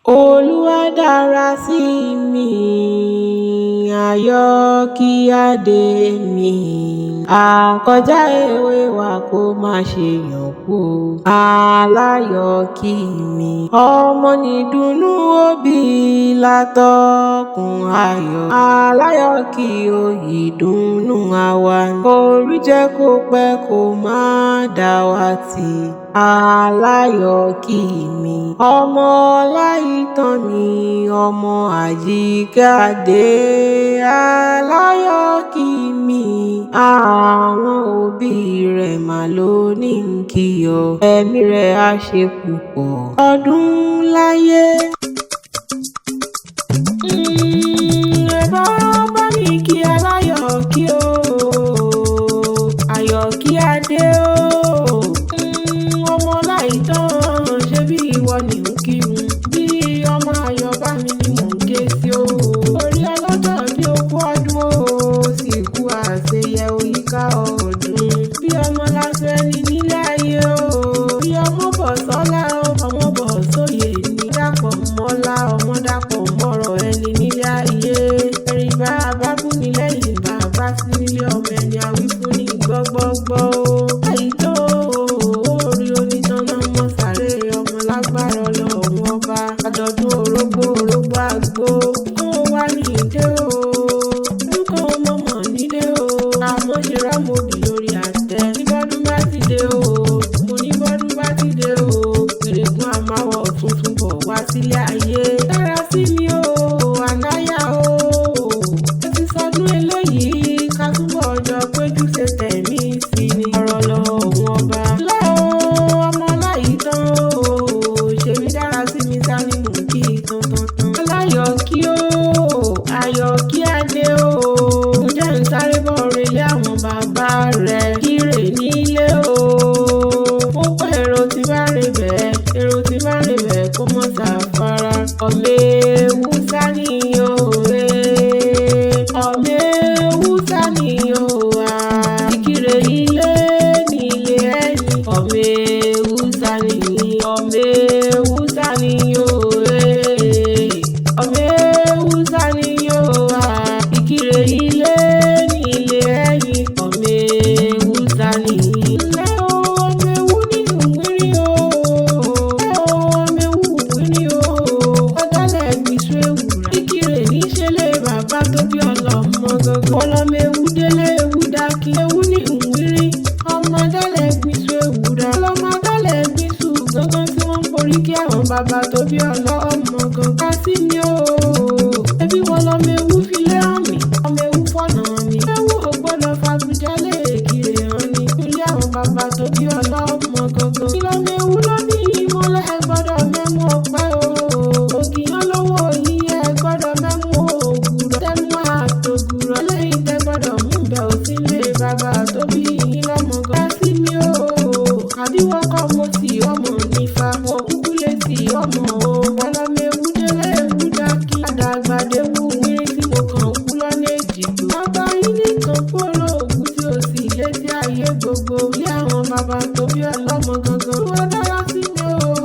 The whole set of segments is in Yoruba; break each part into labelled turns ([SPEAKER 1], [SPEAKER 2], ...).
[SPEAKER 1] Olúwa dára sí mi, ayọ̀ kí adé mi. Àkọjá èwe wa kó má ṣe yàn kú, aláyọ̀ kí mi. Ọmọ nìdùnnú òbí látọkùn ayọ̀, aláyọ̀ kí o ìdùnnú àwa. Orí jẹ́ kó pẹ́ kó má dàwátì, aláyọ̀ kí mi. Ọmọ Ọláìtàn ni ọmọ Àjíkẹ́ Adé, aláyọ̀ kí mi. Àwọn òbí rẹ̀ mà ló ní kí ọ, ẹ̀mí rẹ̀ á ṣe púpọ̀ ọdún láyé. Ẹ̀bá bá mi kí aláyọ̀ kí o, ayọ̀ kí Adé o. Ọmọ Ọláìtàn ṣe bí ìwọ ni ń kírun, bí ọmọ Ayọ̀bá mi ni mò ń ké sí o. Orí ọlọ́jọ́ bí ó kú ọdún o, sì kú àṣeyẹ oyíká ọdún. Bí ọmọ lásán ẹni nílé ayé o, bí ọmọ bọ̀ sọ́lá o, ọmọ bọ̀ sóyè ní dàpọ̀ mọ́lá, ọmọ dàpọ̀ mọ́rọ̀ ẹni nílé ayé. Ẹ̀rín bàbá kú ní lẹ́yìn bàbá sí nílé ọmọ ẹni àwí fún ní gbọ́gbọ́gbọ́ o. Àìtó orí onítọ̀nà mọ́ sáré ọmọ lágbára Ọlọ́run ọba. Àjọ̀dún orógbó àgbó ó wà ní ìdè o, orúkọ ọmọ nílé o. Àmọ́ ṣe rámòbí lórí àtẹ níbọ́dún bá ti dé o, mo ní bọ́dún bá ti dé o. Pèrègùn àmáwọ̀ tuntun bọ̀ wá sílé ayé. Dára sí mi o, ànáyà o. Ó ti sọdún eléyìí ká túbọ̀ ọjọ́ péjú ṣe tẹ̀mí sí ni. Ọ̀rọ̀ lọ́wọ́ ọba lọ́wọ́ ọmọ Ọláìtàn o, ṣèmi dára sí mi sá ni mò ń kí tantantan. Aláyọ̀ kí o, ayọ̀ kí Adé o. Ǹjẹ́ ń sáré bọ̀ relé àwọn bàbá rẹ̀ kíre nílé o. Ó pẹ́ èrò tí bá rè bẹ́ẹ̀, èrò tí bá rè bẹ́ẹ̀ kó mọ́ sàfárá. Ọmọ ewu sá ni o, ọmọ ewu sá ni o. Ìkirè ilé ní ilé ẹni, ọmọ ewu sá ni, ọmọ ewu sá ni o. Ọmọ ewu sá ni o. Ìkirè ilé ní ilé ẹni, ọmọ ewu sá ni. Ilé o, ọmọ ewu nínú wírí o. Ọmọ ewu wírí o. Ọ̀dàlẹ̀ gbìsú ewùrà. Ìkirè níṣẹ́lẹ̀ bàbá tó bí ọlọ́mọ gangan. Ọlọ́mọ ewu délé ewu dákí. Ewu ní ìwírí. Ọmọ ọ̀dàlẹ̀ gbìsú ewùrà. Ọlọ́mọ ọ̀dàlẹ̀ gbìsú gangan tí wọ́n ń forí kí àwọn bàbá tó bí ọlọ́mọ gangan sí mi o. Ẹbí wọn lọ́mọ ewu fi lé hàn mí. Ọmọ ewu fọ̀nà mi. Ewu ò gbọ́dọ̀ fagùjálè Ìkirè hàn ní. Ilé àwọn bàbá tó bí ọlọ́mọ gangan. Ìlọ́mọ ewu ló ní ìmọ̀lẹ̀ gbọ́dọ̀ mẹ́mú ọpẹ́ o. Ògìyàn lọ́wọ́ yìí ẹ gbọ́dọ̀ mẹ́mú ògùrọ̀. Tẹnu àtògùrọ̀ lẹ́yìn tẹ gbọ́dọ̀ mú bẹ̀ ò sí lé bàbá tó bí yín lọ́mọ gan. Sí mi o, àbí wọ́n kọ́ mo sì ọmọ nífa. Wọ́n kúkú lè sí ọmọ o. Ọlọ́mọ ewu délé ewu dákí. Àdàgbàdé wù mí tí mo kàn kú lọ́nà èjìgbò. Bàbá yín nìkan kóró ògùn tí o sì létí ayé gbogbo. Ilé àwọn bàbá tó bí ọlọ́mọ gangan. Wọ́n dára sí mi o.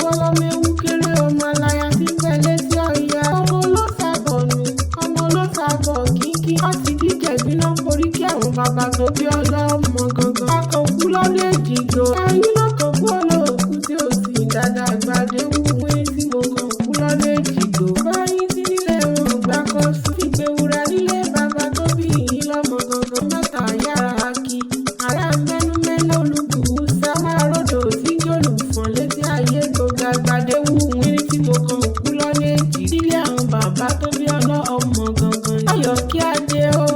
[SPEAKER 1] Ọlọ́mọ ewu kéré ọmọ aláya tí ń bẹ létí ọ̀yà. Ọmọ olóṣàbọ̀nù, ọmọ olóṣàbọ̀ kíkí. Wọ́n ti díjẹ̀ gbiná forí kí àwọn bàbá tó bí ọlọ́mọ gangan. A kàn kú lọ́nà èjìgbò. Ẹyin náà kàn kú olóòkú tí o sì dáadáa gbàdé wù mí tí mo kàn kú lọ́nà èjìgbò. Báyìí sí nílé wọn ò gbà kọ́ sí. Ìgbéwura nílé bàbá tó bí yín lọ́mọ gangan. Mẹ́ta yára kí. Ará mẹ́nu olùkùú sá máa ròdò tí jòlù fọ́n létí ayé gbogbo àgbàdé wù mí tí mo kàn kú lọ́nà èjì. Sílé àwọn bàbá tó bí ọlọ́mọ gangan. Ayọ̀ kí Adé o,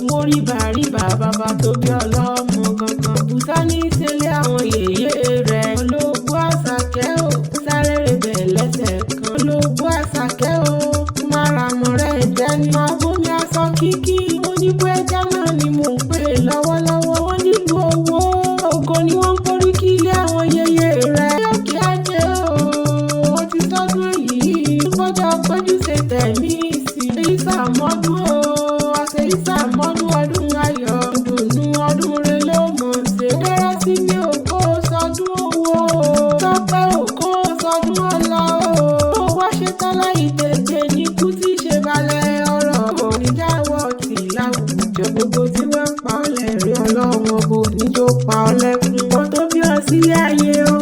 [SPEAKER 1] mo rí bàríbà bàbá tó bí ọlọ́mọ gangan. Bùsá ní ìṣẹ̀lẹ̀ àwọn yèyé rẹ̀. Olóògbé Àṣàkẹ́ o, sáré rebẹ̀ lẹ́sẹ̀ kan. Olóògbé Àṣàkẹ́ o, máramọ̀rẹ́ ẹ̀jẹ̀ ni. Máa bómi aṣọ kíkí. Oníbó ẹja náà ni mò ń pè lọ́wọ́lọ́wọ́. Wọ́n nílùú owó. Ògo ni wọ́n ń forí kí ilé àwọn yèyé rẹ̀. Ayọ̀ kí Adé o, ó ti tọ́dún èyí. Gbọ́dọ̀ péjú ṣe tẹ̀mí sí. Èyí sàmọ́dún o, àṣẹ ìsàmọ́dún ọdún ayọ̀. Dùnú ọdún rẹ ló mọ̀ ṣe. Dára sí mi ò kó sọdún owó o. Tọ́pẹ́ ò kó sọdún ọlá o. Ó wá ṣe tọ́lá ìtètè ní kú tí ṣe balẹ̀ ọ̀rọ̀ oníjàwọ̀ tì láwùjọ gbogbo tí wọ́n ń pa ọ́ lẹ́rìn ọlọ́run kò ní jó pa ọ́ lẹ́kún. wọ́n tó bí ọ sílé ayé o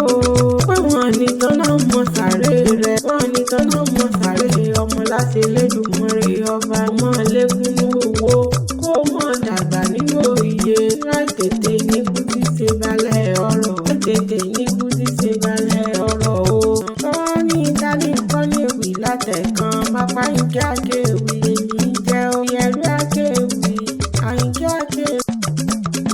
[SPEAKER 1] wọ́n ní tọ́nà mọ sàré rẹ̀ wọ́n ní tọ́nà mọ sàré ọmọ láti Elédùmarè ọba ọmọ lẹ́kún ní owó kó mọ̀ dàgbà nínú òye láì tètè ní kú tí ṣe balẹ̀ ọ̀rọ̀ tètè ní kú tí ṣe balẹ̀ ọ̀rọ̀ o. wọ́n ní dání kọ́ ní èwì látẹ̀kan pápá yín kíákíá.